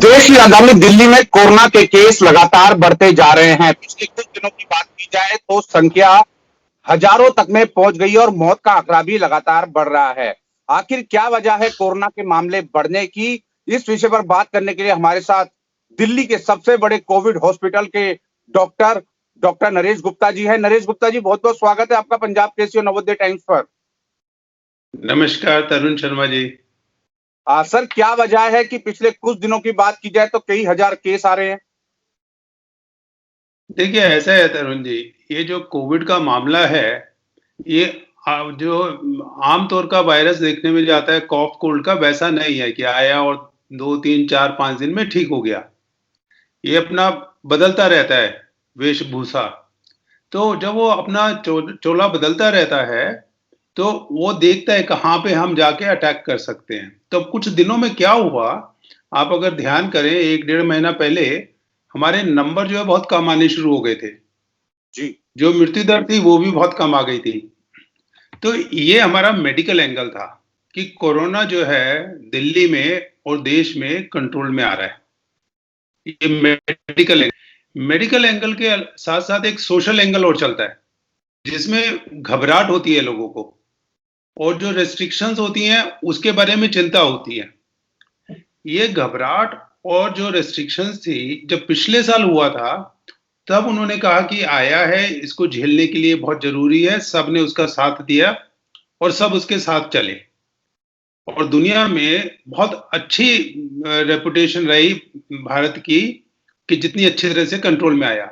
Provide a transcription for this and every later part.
देश की राजधानी दिल्ली में कोरोना के केस लगातार बढ़ते जा रहे हैं। पिछले कुछ दिनों की बात की जाए तो संख्या हजारों तक में पहुंच गई और मौत का आंकड़ा भी लगातार बढ़ रहा है। आखिर क्या वजह है कोरोना के मामले बढ़ने की? इस विषय पर बात करने के लिए हमारे साथ दिल्ली के सबसे बड़े कोविड हॉस्पिटल के डॉक्टर डॉक्टर नरेश गुप्ता जी है। नरेश गुप्ता जी, बहुत बहुत स्वागत है आपका पंजाब केसरी और नवोदय टाइम्स पर। नमस्कार तरुण शर्मा जी। सर, क्या वजह है कि पिछले कुछ दिनों की बात की जाए तो कई हजार केस आ रहे हैं? देखिए ऐसा है तरुण जी, ये जो कोविड का मामला है, ये जो आमतौर का वायरस देखने में जाता है कॉफ कोल्ड का, वैसा नहीं है कि आया और 2 3 4 5 दिन में ठीक हो गया। ये अपना बदलता रहता है वेशभूषा। तो जब वो अपना चोला बदलता रहता है, तो वो देखता है कहाँ पे हम जाके अटैक कर सकते हैं। तो कुछ दिनों में क्या हुआ, आप अगर ध्यान करें, 1 डेढ़ महीना पहले हमारे नंबर जो है बहुत कम आने शुरू हो गए थे। जी। जो मृत्यु दर थी वो भी बहुत कम आ गई थी। तो ये हमारा मेडिकल एंगल था कि कोरोना जो है दिल्ली में और देश में कंट्रोल में आ रहा है। ये मेडिकल एंगल के साथ साथ एक सोशल एंगल और चलता है, जिसमें घबराहट होती है लोगों को, और जो रेस्ट्रिक्शंस होती हैं उसके बारे में चिंता होती है। ये घबराहट और जो रेस्ट्रिक्शंस थी, जब पिछले साल हुआ था, तब उन्होंने कहा कि आया है, इसको झेलने के लिए बहुत जरूरी है। सब ने उसका साथ दिया और सब उसके साथ चले, और दुनिया में बहुत अच्छी रेपुटेशन रही भारत की कि जितनी अच्छी तरह से कंट्रोल में आया।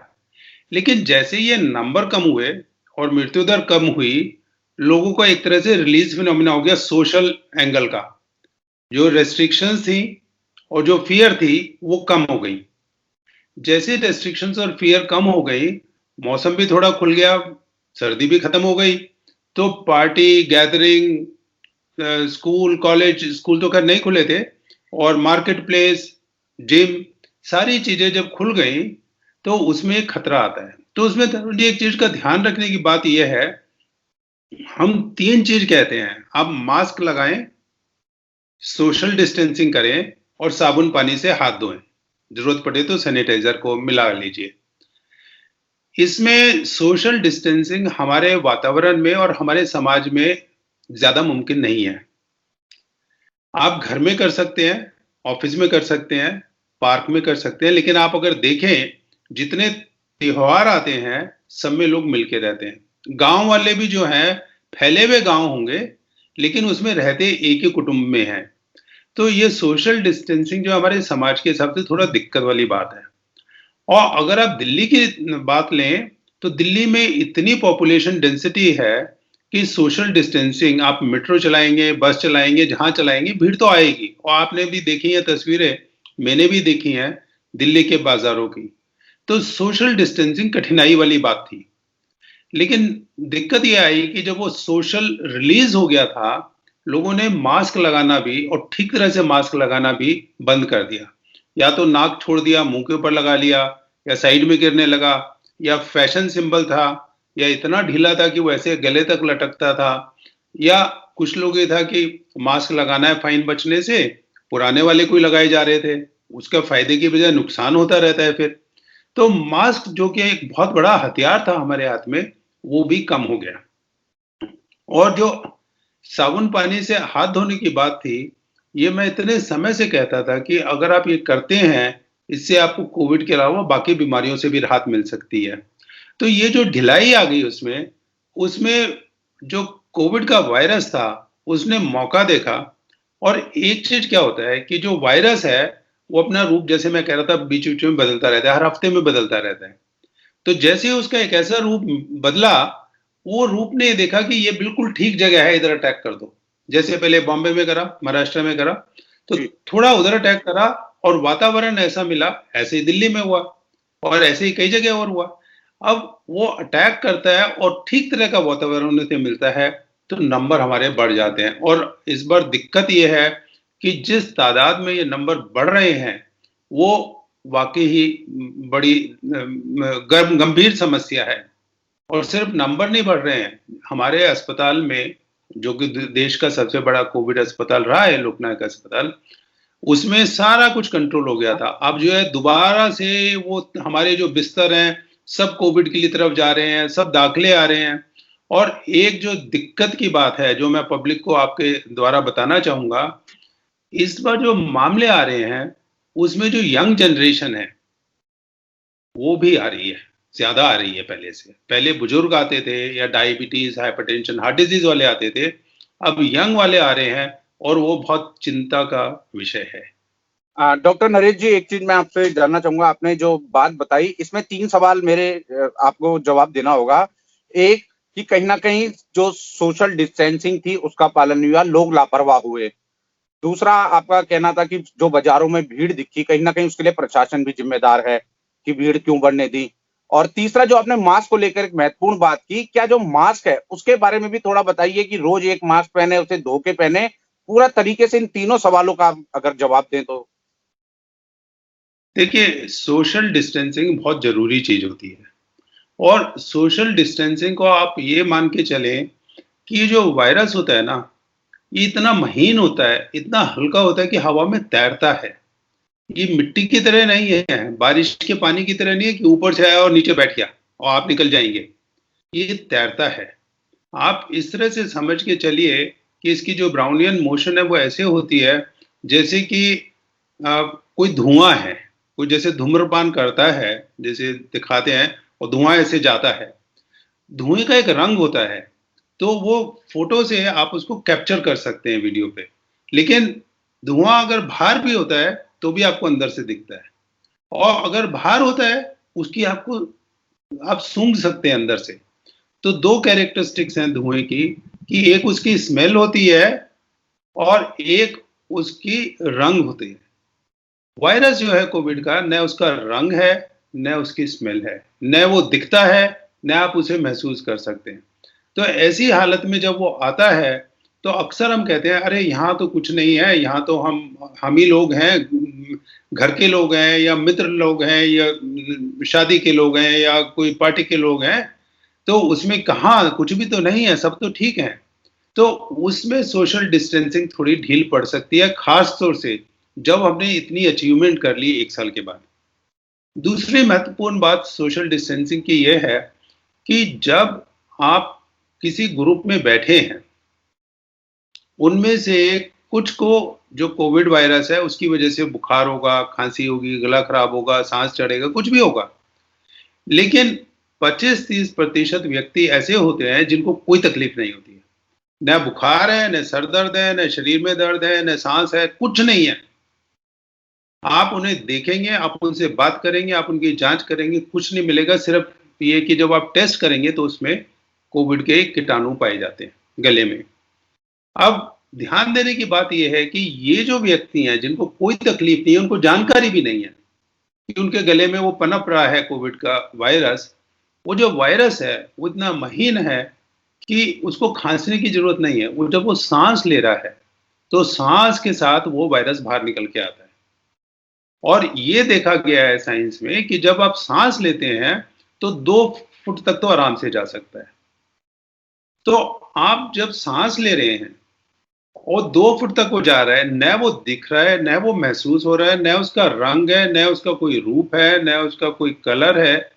लेकिन जैसे ये नंबर कम हुए और मृत्यु दर कम हुई, लोगों को एक तरह से रिलीज फिनोमिना हो गया सोशल एंगल का। जो रेस्ट्रिक्शंस थी और जो फियर थी वो कम हो गई। जैसे रेस्ट्रिक्शंस और फियर कम हो गई, मौसम भी थोड़ा खुल गया, सर्दी भी खत्म हो गई, तो party gathering, school college, school तो खैर नहीं खुले थे, और मार्केट प्लेस, जिम, सारी चीजें जब खुल गई तो उसमें एक खतरा आता है। तो उसमें एक चीज का ध्यान रखने की बात यह है, हम 3 चीज कहते हैं, आप मास्क लगाएं, सोशल डिस्टेंसिंग करें और साबुन पानी से हाथ धोएं, जरूरत पड़े तो सैनिटाइजर को मिला लीजिए। इसमें सोशल डिस्टेंसिंग हमारे वातावरण में और हमारे समाज में ज्यादा मुमकिन नहीं है। आप घर में कर सकते हैं, ऑफिस में कर सकते हैं, पार्क में कर सकते हैं, लेकिन आप अगर देखें जितने त्योहार आते हैं सब में लोग मिलके रहते हैं। गांव वाले भी जो हैं फैले हुए गांव होंगे, लेकिन उसमें रहते एक ही कुटुंब में हैं। तो ये सोशल डिस्टेंसिंग जो हमारे समाज के हिसाब से थोड़ा दिक्कत वाली बात है। और अगर आप दिल्ली की बात लें, तो दिल्ली में इतनी पॉपुलेशन डेंसिटी है कि सोशल डिस्टेंसिंग, आप मेट्रो चलाएंगे, बस चलाएंगे, जहां चलाएंगे भीड़ तो आएगी। और आपने भी देखी है तस्वीरें, मैंने भी देखी हैं दिल्ली के बाजारों की। तो सोशल डिस्टेंसिंग कठिनाई वाली बात थी। लेकिन दिक्कत यह आई कि जब वो सोशल रिलीज हो गया था, लोगों ने मास्क लगाना भी, और ठीक तरह से मास्क लगाना भी बंद कर दिया। या तो नाक छोड़ दिया, मुंह के ऊपर लगा लिया, या साइड में गिरने लगा, या फैशन सिंबल था, या इतना ढीला था कि वो ऐसे गले तक लटकता था, या कुछ लोग ये था कि मास्क लगाना है फाइन बचने से, पुराने वाले कोई लगाए जा रहे थे, उसका फायदे की बजाय नुकसान होता रहता है फिर। तो मास्क जो कि एक बहुत बड़ा हथियार था हमारे हाथ में, वो भी कम हो गया। और जो साबुन पानी से हाथ धोने की बात थी, ये मैं इतने समय से कहता था कि अगर आप ये करते हैं, इससे आपको कोविड के अलावा बाकी बीमारियों से भी राहत मिल सकती है। तो ये जो ढिलाई आ गई उसमें उसमें जो कोविड का वायरस था, उसने मौका देखा। और एक चीज क्या होता है कि जो वायरस है वो अपना रूप, जैसे मैं कह रहा था, बीच बीच में बदलता रहता है, हर हफ्ते में बदलता रहता है। तो जैसे ही उसका एक ऐसा रूप बदला, वो रूप ने देखा कि ये बिल्कुल ठीक जगह है, इधर अटैक कर दो। जैसे पहले बॉम्बे में करा, महाराष्ट्र में करा, तो थोड़ा उधर अटैक करा और वातावरण ऐसा मिला, ऐसे ही दिल्ली में हुआ और ऐसे ही कई जगह और हुआ। अब वो अटैक करता है और ठीक तरह का वातावरण उसे मिलता है, तो नंबर हमारे बढ़ जाते हैं। और इस बार दिक्कत ये है कि जिस तादाद में ये नंबर बढ़ रहे हैं, वो वाकई ही बड़ी गंभीर समस्या है। और सिर्फ नंबर नहीं बढ़ रहे हैं, हमारे अस्पताल में, जो कि देश का सबसे बड़ा कोविड अस्पताल रहा है, लोकनायक अस्पताल, उसमें सारा कुछ कंट्रोल हो गया था। अब जो है दोबारा से वो हमारे जो बिस्तर हैं सब कोविड की तरफ जा रहे हैं, सब दाखिले आ रहे हैं। और एक जो दिक्कत की बात है जो मैं पब्लिक को आपके द्वारा बताना चाहूंगा, इस बार जो मामले आ रहे हैं उसमें जो यंग जनरेशन है वो भी आ रही है, ज्यादा आ रही है पहले से। पहले बुजुर्ग आते थे या डायबिटीज, हाइपरटेंशन, हार्ट डिजीज वाले आते थे, अब यंग वाले आ रहे हैं और वो बहुत चिंता का विषय है। डॉक्टर नरेश जी, एक चीज मैं आपसे जानना चाहूंगा। आपने जो बात बताई इसमें 3 सवाल मेरे आपको जवाब देना होगा। एक, कि कहीं ना कहीं जो सोशल डिस्टेंसिंग थी उसका पालन नहीं हुआ, लोग लापरवाह हुए। दूसरा, आपका कहना था कि जो बाजारों में भीड़ दिखी कहीं ना कहीं उसके लिए प्रशासन भी जिम्मेदार है कि भीड़ क्यों बढ़ने दी। और तीसरा, जो आपने मास्क को लेकर एक महत्वपूर्ण बात की, क्या जो मास्क है उसके बारे में भी थोड़ा बताइए कि रोज एक मास्क पहने, उसे धो के पहने। पूरा तरीके से इन तीनों सवालों का आप अगर जवाब दें तो। देखिए, सोशल डिस्टेंसिंग बहुत जरूरी चीज होती है। और सोशल डिस्टेंसिंग को आप ये मान के चलें कि ये जो वायरस होता है ना, ये इतना महीन होता है, इतना हल्का होता है कि हवा में तैरता है। ये मिट्टी की तरह नहीं है, बारिश के पानी की तरह नहीं है कि ऊपर से आया और नीचे बैठ गया और आप निकल जाएंगे। ये तैरता है। आप इस तरह से समझ के चलिए कि इसकी जो ब्राउनियन मोशन है वो ऐसे होती है जैसे कि कोई धुआं है, कोई जैसे धूम्रपान करता है जैसे दिखाते हैं और धुआं ऐसे जाता है। धुएं का एक रंग होता है, तो वो फोटो से आप उसको कैप्चर कर सकते हैं वीडियो पे। लेकिन धुआं अगर बाहर भी होता है तो भी आपको अंदर से दिखता है, और अगर बाहर होता है उसकी आपको आप सूंघ सकते हैं अंदर से। तो दो कैरेक्टरिस्टिक्स हैं धुएं की, कि एक उसकी स्मेल होती है और एक उसकी रंग होती है। वायरस जो है कोविड का, न उसका रंग है न उसकी स्मेल है, न वो दिखता है न आप उसे महसूस कर सकते हैं। तो ऐसी हालत में जब वो आता है तो अक्सर हम कहते हैं अरे यहाँ तो कुछ नहीं है, यहाँ तो हम ही लोग हैं, घर के लोग हैं या मित्र लोग हैं या शादी के लोग हैं या कोई पार्टी के लोग हैं, तो उसमें कहाँ कुछ भी तो नहीं है, सब तो ठीक है। तो उसमें सोशल डिस्टेंसिंग थोड़ी ढील पड़ सकती है, खास तौर से जब हमने इतनी अचीवमेंट कर ली 1 साल के बाद। दूसरी महत्वपूर्ण बात सोशल डिस्टेंसिंग की यह है कि जब आप किसी ग्रुप में बैठे हैं, उनमें से कुछ को जो कोविड वायरस है उसकी वजह से बुखार होगा, खांसी होगी, गला खराब होगा, सांस चढ़ेगा, कुछ भी होगा। लेकिन 25-30% व्यक्ति ऐसे होते हैं जिनको कोई तकलीफ नहीं होती है। न बुखार है, न सर दर्द है, न शरीर में दर्द है, न सांस है, कुछ नहीं है। आप उन्हें देखेंगे, आप उनसे बात करेंगे, आप उनकी जांच करेंगे, कुछ नहीं मिलेगा। सिर्फ ये कि जब आप टेस्ट करेंगे तो उसमें कोविड के कीटाणु पाए जाते हैं गले में। अब ध्यान देने की बात यह है कि ये जो व्यक्ति हैं जिनको कोई तकलीफ नहीं है, उनको जानकारी भी नहीं है कि उनके गले में वो पनप रहा है कोविड का वायरस। वो जो वायरस है वो इतना महीन है कि उसको खांसने की जरूरत नहीं है। वो जब वो सांस ले रहा है तो सांस के साथ वो वायरस बाहर निकल के आता है। और ये देखा गया है साइंस में कि जब आप सांस लेते हैं तो 2 फुट तक तो आराम से जा सकता है। तो आप जब सांस ले रहे हैं और 2 फुट तक वो जा रहा है, न वो दिख रहा है, न वो महसूस हो रहा है, न उसका रंग है, न उसका कोई रूप है, न उसका कोई कलर है,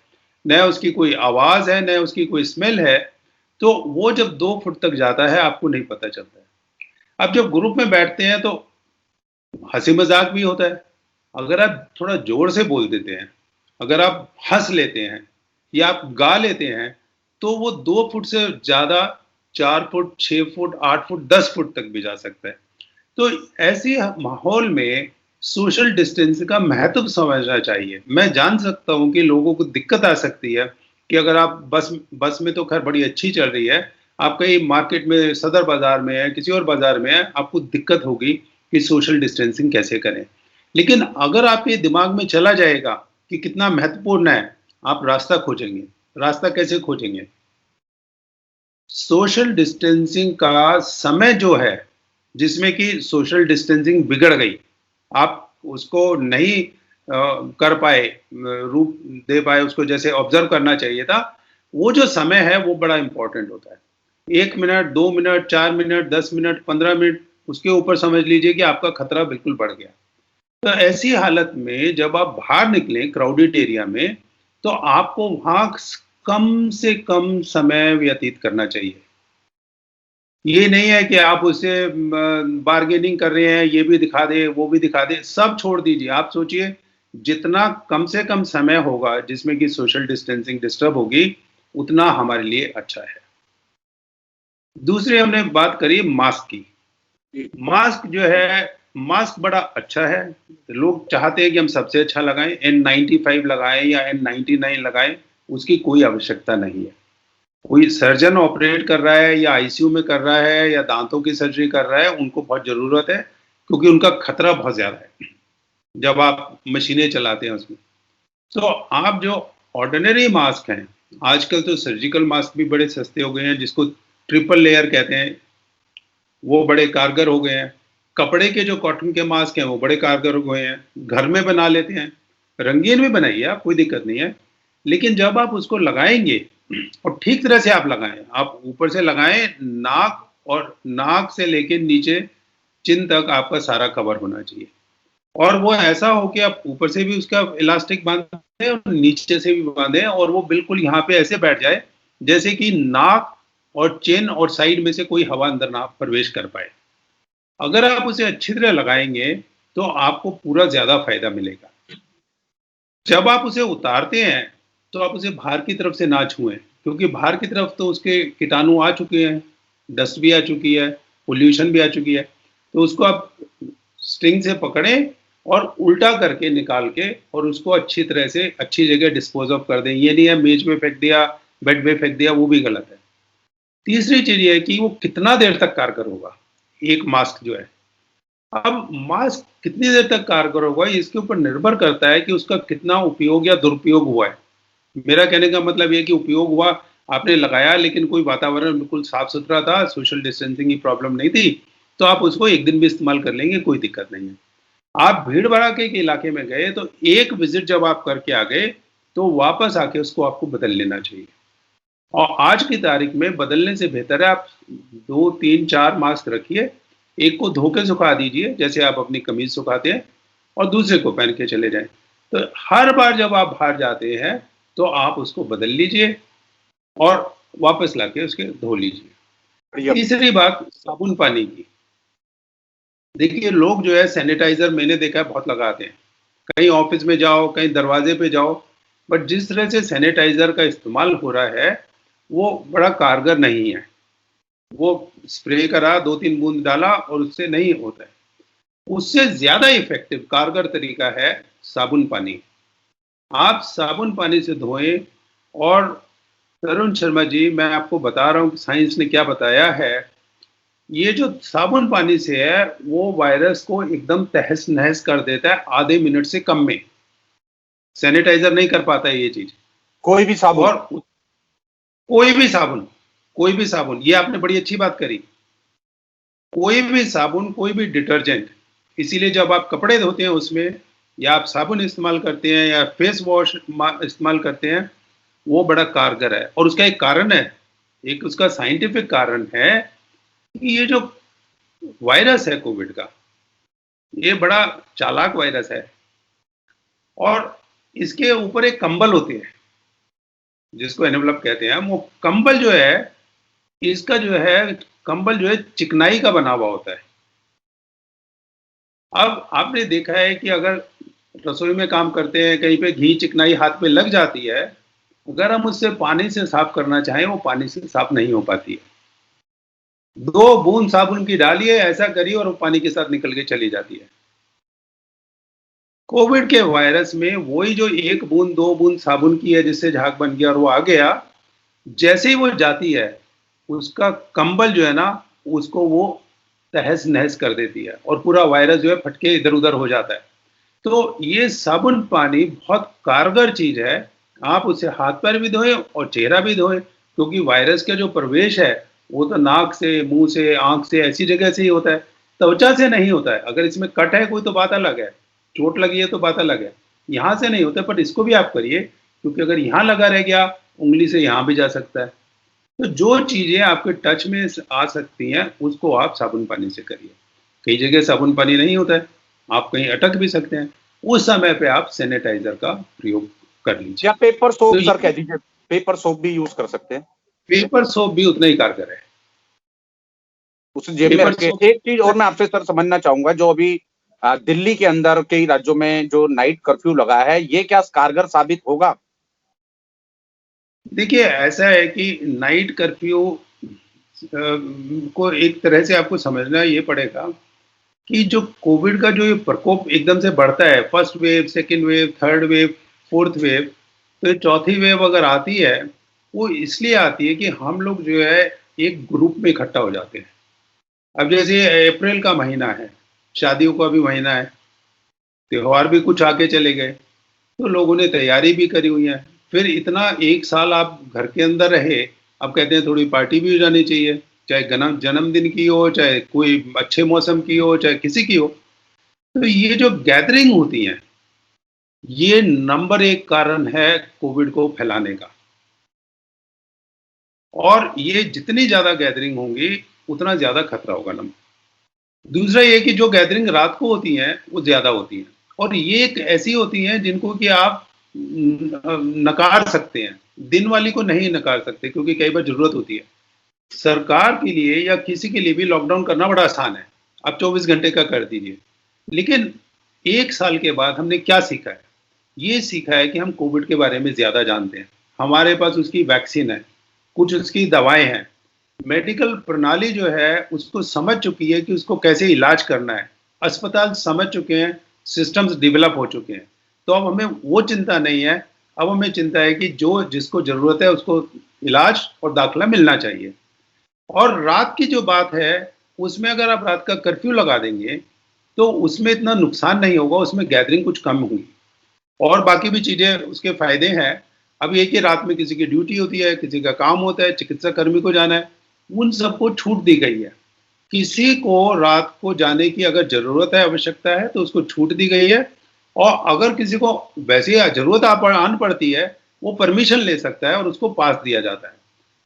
न उसकी कोई आवाज है, न उसकी कोई स्मेल है, तो वो जब 2 फुट तक जाता है आपको नहीं पता चलता है। अब जब ग्रुप में बैठते हैं तो हंसी मजाक भी होता है। अगर आप थोड़ा जोर से बोल देते हैं, अगर आप हंस लेते हैं या आप गा लेते हैं, तो वो 2 फुट से ज्यादा 4 फुट, 6 फुट, 8 फुट, 10 फुट तक भी जा सकता है। तो ऐसी माहौल में सोशल डिस्टेंस का महत्व समझना चाहिए। मैं जान सकता हूं कि लोगों को दिक्कत आ सकती है कि अगर आप बस में तो खैर बड़ी अच्छी चल रही है, आप कहीं मार्केट में, सदर बाजार में है, किसी और बाजार में है, आपको दिक्कत होगी कि सोशल डिस्टेंसिंग कैसे करें। लेकिन अगर आपके दिमाग में चला जाएगा कि कितना महत्वपूर्ण है, आप रास्ता खोजेंगे। रास्ता कैसे खोजेंगे? सोशल डिस्टेंसिंग का समय जो है जिसमें कि सोशल डिस्टेंसिंग बिगड़ गई, आप उसको नहीं कर पाए, रूप दे पाए उसको जैसे ऑब्जर्व करना चाहिए था, वो जो समय है वो बड़ा इंपॉर्टेंट होता है। 1 minute, 2 minute, 4 minute, 10 minute, 15 minute, उसके ऊपर समझ लीजिए कि आपका खतरा बिल्कुल बढ़ गया। तो ऐसी हालत में जब आप बाहर निकलें क्राउडेड एरिया में, तो आपको वहां कम से कम समय व्यतीत करना चाहिए। ये नहीं है कि आप उससे बार्गेनिंग कर रहे हैं, ये भी दिखा दे, वो भी दिखा दे, सब छोड़ दीजिए। आप सोचिए जितना कम से कम समय होगा जिसमें कि सोशल डिस्टेंसिंग डिस्टर्ब होगी, उतना हमारे लिए अच्छा है। दूसरी हमने बात करी मास्क की। मास्क जो है, मास्क बड़ा अच्छा है। लोग चाहते हैं कि हम सबसे अच्छा लगाएं, N95 लगाएं या N99 लगाएं, उसकी कोई आवश्यकता नहीं है। कोई सर्जन ऑपरेट कर रहा है या आईसीयू में कर रहा है या दांतों की सर्जरी कर रहा है, उनको बहुत ज़रूरत है, क्योंकि उनका खतरा बहुत ज़्यादा है जब आप मशीनें चलाते हैं उसमें। तो आप जो ऑर्डिनरी मास्क हैं, आजकल तो सर्जिकल मास्क भी बड़े सस्ते हो गए हैं, जिसको ट्रिपल लेयर कहते हैं, वो बड़े कारगर हो गए हैं। कपड़े के जो कॉटन के मास्क हैं वो बड़े कारगर हो गए हैं, घर में बना लेते हैं। रंगीन भी बनाइए आप, कोई दिक्कत नहीं है, लेकिन जब आप उसको लगाएंगे और ठीक तरह से आप लगाएं, आप ऊपर से लगाएं, नाक और नाक से लेके नीचे चिन तक आपका सारा कवर होना चाहिए। और वो ऐसा हो कि आप ऊपर से भी उसका इलास्टिक बांधें और नीचे से भी बांधें, और वो बिल्कुल यहाँ पे ऐसे बैठ जाए जैसे कि नाक और चिन और साइड में से कोई हवा अंदर ना प्रवेश कर पाए। अगर आप उसे अच्छी तरह लगाएंगे तो आपको पूरा ज्यादा फायदा मिलेगा। जब आप उसे उतारते हैं तो आप उसे बाहर की तरफ से ना छुएं, क्योंकि बाहर की तरफ तो उसके कीटाणु आ चुके हैं, डस्ट भी आ चुकी है, पोल्यूशन भी आ चुकी है। तो उसको आप स्ट्रिंग से पकड़ें और उल्टा करके निकाल के और उसको अच्छी तरह से अच्छी जगह डिस्पोज ऑफ कर दें। ये नहीं है मेज में फेंक दिया, बेड में फेंक दिया, वो भी गलत है। तीसरी चीज ये है कि वो कितना देर तक कारगर होगा एक मास्क जो है। अब मास्क कितनी देर तक कारगर होगा इसके ऊपर निर्भर करता है कि उसका कितना उपयोग या दुरुपयोग हुआ है। मेरा कहने का मतलब ये कि उपयोग हुआ, आपने लगाया लेकिन कोई वातावरण बिल्कुल साफ सुथरा था, सोशल डिस्टेंसिंग की प्रॉब्लम नहीं थी, तो आप उसको एक दिन भी इस्तेमाल कर लेंगे, कोई दिक्कत नहीं है। आप भीड़ भड़ाके के इलाके में गए तो एक विजिट जब आप करके आ गए तो वापस आके उसको आपको बदल लेना चाहिए। और आज की तारीख में बदलने से बेहतर है आप 2 3 4 मास्क रखिए, एक को धो के सुखा दीजिए जैसे आप अपनी कमीज सुखाते हैं, और दूसरे को पहन के चले जाएं। तो हर बार जब आप बाहर जाते हैं तो आप उसको बदल लीजिए और वापस लाके उसके धो लीजिए। बढ़िया। तीसरी बात साबुन पानी की। देखिए लोग जो है सैनिटाइजर मैंने देखा है बहुत लगाते हैं, कहीं ऑफिस में जाओ, कहीं दरवाजे पे जाओ, बट जिस तरह से सैनिटाइजर का इस्तेमाल हो रहा है वो बड़ा कारगर नहीं है। वो स्प्रे करा, 2 3 बूंद डाला और उससे नहीं होता है। उससे ज्यादा इफेक्टिव कारगर तरीका है साबुन पानी। आप साबुन पानी से धोएं। और तरुण शर्मा जी, मैं आपको बता रहा हूं कि साइंस ने क्या बताया है। ये जो साबुन पानी से है वो वायरस को एकदम तहस नहस कर देता है आधे मिनट से कम में। सैनिटाइजर नहीं कर पाता है ये चीज। कोई भी साबुन? और कोई भी साबुन, कोई भी साबुन, ये आपने बड़ी अच्छी बात करी। कोई भी साबुन, कोई भी डिटर्जेंट, इसीलिए जब आप कपड़े धोते हैं उसमें या आप साबुन इस्तेमाल करते हैं या फेस वॉश इस्तेमाल करते हैं, वो बड़ा कारगर है। और उसका एक कारण है, एक उसका साइंटिफिक कारण है कि ये जो वायरस है कोविड का, ये बड़ा चालाक वायरस है। और इसके ऊपर एक कंबल होती है जिसको एनवलप कहते हैं। वो कंबल जो है, इसका जो है कंबल जो है चिकनाई का बना हुआ होता है। अब आपने देखा है कि अगर रसोई में काम करते हैं, कहीं पे घी चिकनाई हाथ पे लग जाती है, अगर हम उससे पानी से साफ करना चाहें वो पानी से साफ नहीं हो पाती है। 2 बूंद साबुन की डालिए, ऐसा करिए और वो पानी के साथ निकल के चली जाती है। कोविड के वायरस में वही जो 1 बूंद 2 बूंद साबुन की है जिससे झाग बन गया और वो आ गया, जैसे ही वो जाती है उसका कंबल जो है ना उसको वो तहस नहस कर देती है और पूरा वायरस जो है फटके इधर उधर हो जाता है। तो ये साबुन पानी बहुत कारगर चीज है। आप उसे हाथ पैर भी धोएं और चेहरा भी धोएं, क्योंकि वायरस का जो प्रवेश है वो तो नाक से, मुंह से, आंख से, ऐसी जगह से ही होता है, त्वचा से नहीं होता है। अगर इसमें कट है कोई तो बात अलग है, चोट लगी है तो बात अलग है, यहाँ से नहीं होता। पर इसको भी आप करिए, क्योंकि अगर यहाँ लगा रह गया उंगली से यहाँ भी जा सकता है। तो जो चीजें आपके टच में आ सकती हैं उसको आप साबुन पानी से करिए। कई जगह साबुन पानी नहीं होता है, आप कहीं अटक भी सकते हैं, उस समय पे आप सैनिटाइजर का प्रयोग कर लीजिए। या पेपर तो सोप सर कह ये दीजिए, पेपर सोप भी यूज कर सकते हैं, पेपर सोप भी उतना ही कारगर है। उसे जेब में पेपर रख के। सोप एक चीज और मैं आपसे सर समझना चाहूंगा, जो अभी दिल्ली के अंदर कई राज्यों में जो नाइट कर्फ्यू लगा है, ये क्या कारगर साबित होगा? देखिए, ऐसा है कि नाइट कर्फ्यू को एक तरह से आपको समझना ये पड़ेगा कि जो कोविड का जो ये प्रकोप एकदम से बढ़ता है, first wave, second wave, third wave, fourth wave, तो ये चौथी वेव अगर आती है, वो इसलिए आती है कि हम लोग जो है एक ग्रुप में इकट्ठा हो जाते हैं। अब जैसे अप्रैल का महीना है, शादियों का भी महीना है, त्योहार भी कुछ आगे चले गए, तो लोगों ने तैयारी भी करी हुई है। फिर इतना एक साल आप घर के अंदर रहे, अब कहते हैं थोड़ी पार्टी भी हो जानी चाहिए, चाहे जन्मदिन की हो, चाहे कोई अच्छे मौसम की हो, चाहे किसी की हो। तो ये जो गैदरिंग होती है, ये नंबर एक कारण है कोविड को फैलाने का। और ये जितनी ज्यादा गैदरिंग होंगी, उतना ज्यादा खतरा होगा नंबर। दूसरा ये कि जो गैदरिंग रात को होती हैं, वो ज़्यादा होती हैं और ये एक ऐसी होती हैं जिनको कि आप नकार सकते हैं। दिन वाली को नहीं नकार सकते क्योंकि कई बार ज़रूरत होती है। सरकार के लिए या किसी के लिए भी लॉकडाउन करना बड़ा आसान है। आप 24 घंटे का कर दीजिए। लेकिन 1 साल के बाद हमने क्या सीखा है? ये सीखा है कि हम कोविड के बारे में ज़्यादा जानते हैं। हमारे पास उसकी वैक्सीन है, कुछ उसकी दवाएँ हैं। मेडिकल प्रणाली जो है उसको समझ चुकी है कि उसको कैसे इलाज करना है। अस्पताल समझ चुके हैं, सिस्टम्स डेवलप हो चुके हैं। तो अब हमें वो चिंता नहीं है, अब हमें चिंता है कि जो जिसको ज़रूरत है उसको इलाज और दाखिला मिलना चाहिए। और रात की जो बात है, उसमें अगर आप रात का कर्फ्यू लगा देंगे, तो उसमें इतना नुकसान नहीं होगा, उसमें गैदरिंग कुछ कम होगी। और बाकी भी चीज़ें उसके फ़ायदे हैं। अब ये कि रात में किसी की ड्यूटी होती है, किसी का काम होता है, चिकित्सा कर्मी को जाना है, उन सबको छूट दी गई है। किसी को रात को जाने की अगर ज़रूरत है, आवश्यकता है, तो उसको छूट दी गई है और अगर किसी को वैसे ही ज़रूरत आन पड़ती है, वो परमिशन ले सकता है और उसको पास दिया जाता है।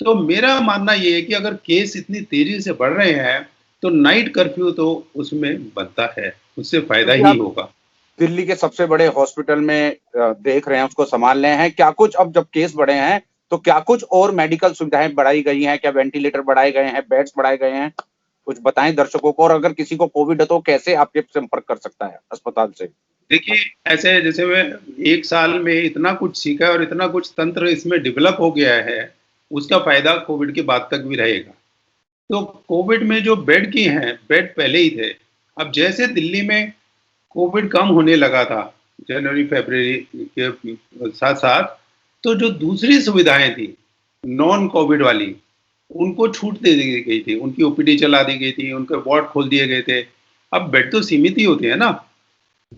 तो मेरा मानना ये है कि अगर केस इतनी तेज़ी से बढ़ रहे हैं, तो नाइट कर्फ्यू तो उसमें बनता है, उससे फ़ायदा क्योंकि ही आप होगा। दिल्ली के सबसे बड़े हॉस्पिटल में देख रहे हैं, उसको संभाल रहे हैं, क्या कुछ अब जब केस बढ़े हैं, तो क्या कुछ और मेडिकल सुविधाएं बढ़ाई गई हैं? क्या वेंटिलेटर बढ़ाए गए हैं, बेड्स बढ़ाए गए हैं? कुछ बताएं दर्शकों को। और अगर किसी को कोविड है तो कैसे आपके संपर्क कर सकता है अस्पताल से? देखिए, ऐसे है जैसे मैं 1 साल में इतना कुछ सीखा है और इतना कुछ तंत्र इसमें डेवलप हो गया है, उसका फ़ायदा कोविड के बाद तक भी रहेगा। तो कोविड में जो बेड की हैं, बेड पहले ही थे। अब जैसे दिल्ली में कोविड कम होने लगा था, जनवरी-फ़रवरी के साथ-साथ, तो जो दूसरी सुविधाएँ थी, नॉन कोविड वाली, उनको छूट दे दी गई थी। उनकी ओपीडी चला दी गई थी, उनके वार्ड खोल दिए गए थे। अब बेड तो सीमित ही होते हैं ना।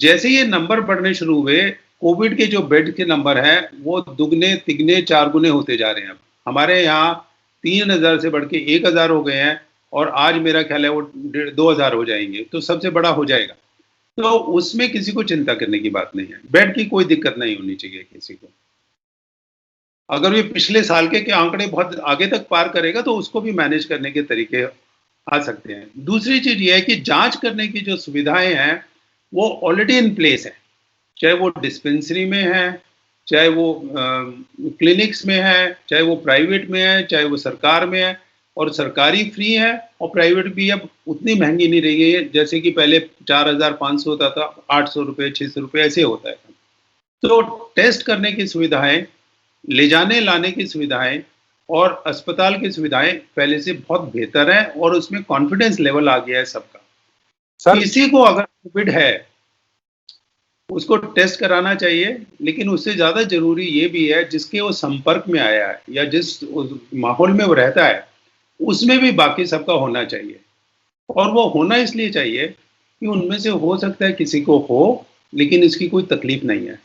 जैसे ये नंबर बढ़ने शुरू हुए, कोविड के जो बेड के नंबर हैं, वो दुगने, तिगने, 4 गुने होते जा रहे हैं अब। हमारे यहाँ 3000 से बढ़ के 1000 हो गए हैं और आज मेरा ख्याल है वो 2000 हो जाएँगे, तो सबसे बड़ा हो जाएगा। तो उसमें किसी को चिंता करने की बात नहीं है। बेड की कोई दिक्कत नहीं होनी चाहिए किसी को। अगर ये पिछले साल के आंकड़े बहुत आगे तक पार करेगा, तो उसको भी मैनेज करने के तरीके आ सकते हैं। दूसरी चीज़ ये है कि जाँच करने की जो सुविधाएँ हैं, वो ऑलरेडी इन प्लेस है। चाहे वो डिस्पेंसरी में है, चाहे वो क्लिनिक्स में है, चाहे वो प्राइवेट में है, चाहे वो सरकार में है और सरकारी फ्री है और प्राइवेट भी अब उतनी महँगी नहीं रही है, जैसे कि पहले 4500 होता था, ₹800 ₹600 ऐसे होता है। तो टेस्ट करने की सुविधाएँ, ले जाने लाने की सुविधाएँ और अस्पताल की सुविधाएँ पहले से बहुत बेहतर हैं और उसमें कॉन्फिडेंस लेवल आ गया है सबका। सर, किसी को अगर कोविड है, उसको टेस्ट कराना चाहिए, लेकिन उससे ज़्यादा ज़रूरी ये भी है जिसके वो संपर्क में आया है या जिस उस माहौल में वो रहता है, उसमें भी बाकी सबका होना चाहिए। और वो होना इसलिए चाहिए कि उनमें से हो सकता है किसी को हो, लेकिन इसकी कोई तकलीफ नहीं है।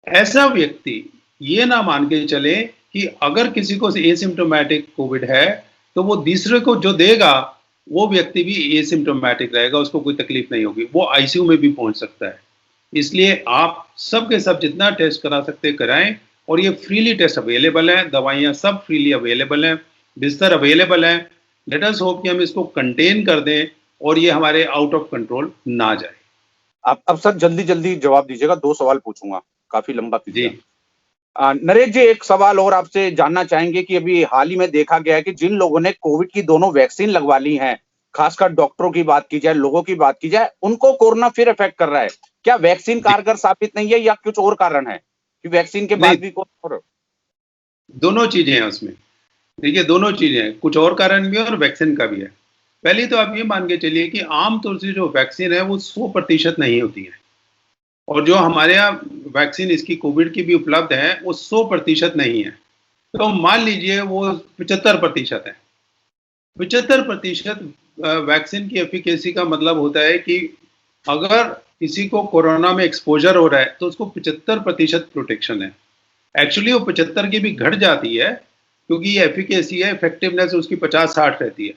ऐसा व्यक्ति ये ना मान के चले कि अगर किसी को एसिम्प्टोमेटिक कोविड है, तो वो दूसरे को जो देगा, वो व्यक्ति भी एसिम्प्टोमेटिक रहेगा, उसको कोई तकलीफ नहीं होगी। वो आईसीयू में भी पहुँच सकता है। इसलिए आप सब के सब जितना टेस्ट करा सकते हैं कराएँ और ये फ्रीली टेस्ट अवेलेबल है, दवाइयाँ सब फ्रीली अवेलेबल हैं, बिस्तर अवेलेबल हैं। लेट अस होप कि हम इसको कंटेन कर दें और ये हमारे आउट ऑफ कंट्रोल ना जाए। अब सर जल्दी जल्दी जवाब दीजिएगा, 2 सवाल पूछूंगा, काफी लंबा जी कीजिएगा। नरेश जी, एक सवाल और आपसे जानना चाहेंगे कि अभी हाल ही में देखा गया है कि जिन लोगों ने कोविड की दोनों वैक्सीन लगवा ली हैं, खासकर डॉक्टरों की बात की जाए, लोगों की बात की जाए, उनको कोरोना फिर इफेक्ट कर रहा है। क्या वैक्सीन जी कारगर साबित नहीं है या कुछ और कारण है कि वैक्सीन के नहीं, बाद भी कोई और? दोनों चीजें हैं उसमें। देखिए, दोनों चीजें हैं, कुछ और कारण भी है और वैक्सीन का भी है। पहली तो आप ये मान के चलिए कि आमतौर से जो वैक्सीन है वो 100% नहीं होती है, और जो हमारे यहाँ वैक्सीन इसकी कोविड की भी उपलब्ध है वो 100% नहीं है। तो मान लीजिए वो 75% है। 75% वैक्सीन की एफिकेसी का मतलब होता है कि अगर किसी को कोरोना में एक्सपोजर हो रहा है तो उसको 75% प्रोटेक्शन है। एक्चुअली वो 75 की भी घट जाती है, क्योंकि ये एफिकेसी है, इफेक्टिवनेस उसकी 50-60 रहती है।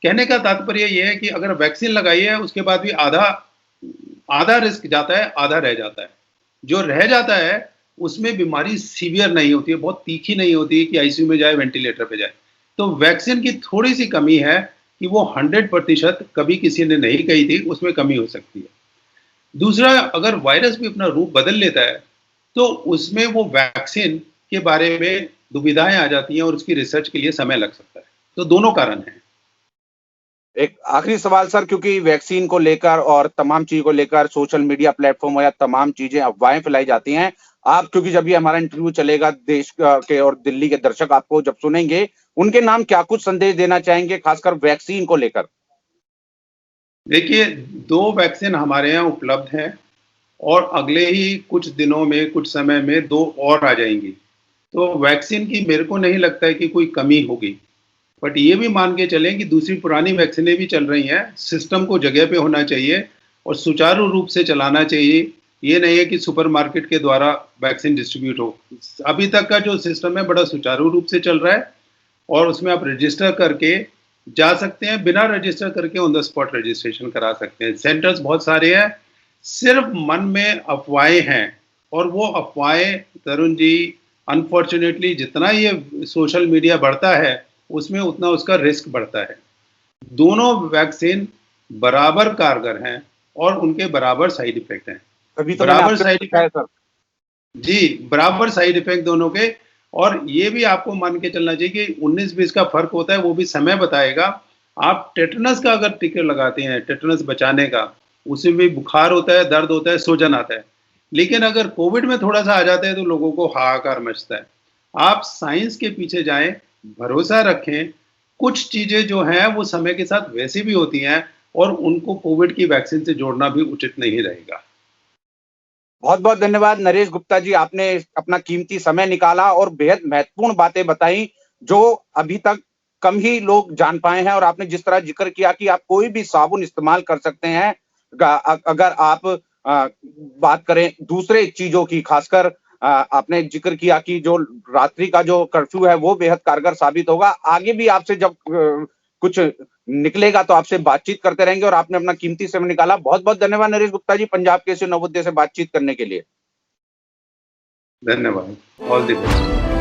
कहने का तात्पर्य ये है कि अगर वैक्सीन लगाई है उसके बाद भी आधा आधा रिस्क जाता है, आधा रह जाता है। जो रह जाता है उसमें बीमारी सीवियर नहीं होती है, बहुत तीखी नहीं होती है कि आईसीयू में जाए, वेंटिलेटर पे जाए। तो वैक्सीन की थोड़ी सी कमी है कि वो 100% कभी किसी ने नहीं कही थी, उसमें कमी हो सकती है। दूसरा, अगर वायरस भी अपना रूप बदल लेता है तो उसमें वो वैक्सीन के बारे में दुविधाएं आ जाती हैं और उसकी रिसर्च के लिए समय लग सकता है। तो दोनों कारण हैं। एक आखिरी सवाल सर, क्योंकि वैक्सीन को लेकर और तमाम चीजों को लेकर सोशल मीडिया प्लेटफॉर्म या तमाम चीजें अफवाहें फैलाई जाती हैं। आप, क्योंकि जब ये हमारा इंटरव्यू चलेगा, देश के और दिल्ली के दर्शक आपको जब सुनेंगे, उनके नाम क्या कुछ संदेश देना चाहेंगे खासकर वैक्सीन को लेकर? देखिए, 2 वैक्सीन हमारे यहाँ उपलब्ध हैं और अगले ही कुछ दिनों में, कुछ समय में 2 और आ जाएंगी। तो वैक्सीन की मेरे को नहीं लगता है कि कोई कमी होगी। बट ये भी मान के चलें कि दूसरी पुरानी वैक्सीनें भी चल रही हैं। सिस्टम को जगह पे होना चाहिए और सुचारू रूप से चलाना चाहिए। ये नहीं है कि सुपरमार्केट के द्वारा वैक्सीन डिस्ट्रीब्यूट हो। अभी तक का जो सिस्टम है बड़ा सुचारू रूप से चल रहा है, और उसमें आप रजिस्टर करके जा सकते हैं, बिना रजिस्टर करके ऑन द स्पॉट रजिस्ट्रेशन करा सकते हैं। सेंटर्स बहुत सारे हैं, सिर्फ मन में अफवाहें हैं, और वो अफवाहें, तरुण जी, अनफॉर्चुनेटली जितना ये सोशल मीडिया बढ़ता है उसमें उतना उसका रिस्क बढ़ता है। दोनों वैक्सीन बराबर कारगर हैं और उनके बराबर साइड इफेक्ट हैं। तभी तो मैंने बराबर आपसे साइड पूछा है इफेक्ट, सर। जी, बराबर साइड इफेक्ट दोनों के। और ये भी आपको मान के चलना चाहिए कि 19-20 का फर्क होता है, वो भी समय बताएगा। आप टेटनस का अगर टीका लगाते हैं, टेटनस बचाने का, उसमें भी बुखार होता है, दर्द होता है, सूजन आता है। लेकिन अगर कोविड में थोड़ा सा आ जाता है तो लोगों को हाहाकार मचता है। आप साइंस के पीछे जाएं, भरोसा रखें। कुछ चीजें जो हैं वो समय के साथ वैसी भी होती हैं, और उनको कोविड की वैक्सीन से जोड़ना भी उचित नहीं रहेगा। बहुत बहुत धन्यवाद नरेश गुप्ता जी, आपने अपना कीमती समय निकाला और बेहद महत्वपूर्ण बातें बताई जो अभी तक कम ही लोग जान पाए हैं। और आपने जिस तरह जिक्र किया कि आप कोई भी साबुन इस्तेमाल कर सकते हैं, अगर आप बात करें दूसरे चीजों की, खासकर आपने जिक्र किया कि जो रात्रि का जो कर्फ्यू है वो बेहद कारगर साबित होगा। आगे भी आपसे जब कुछ निकलेगा तो आपसे बातचीत करते रहेंगे, और आपने अपना कीमती समय निकाला। बहुत बहुत धन्यवाद नरेश गुप्ता जी, पंजाब केसरी नवोदय से बातचीत करने के लिए। धन्यवाद। All the best.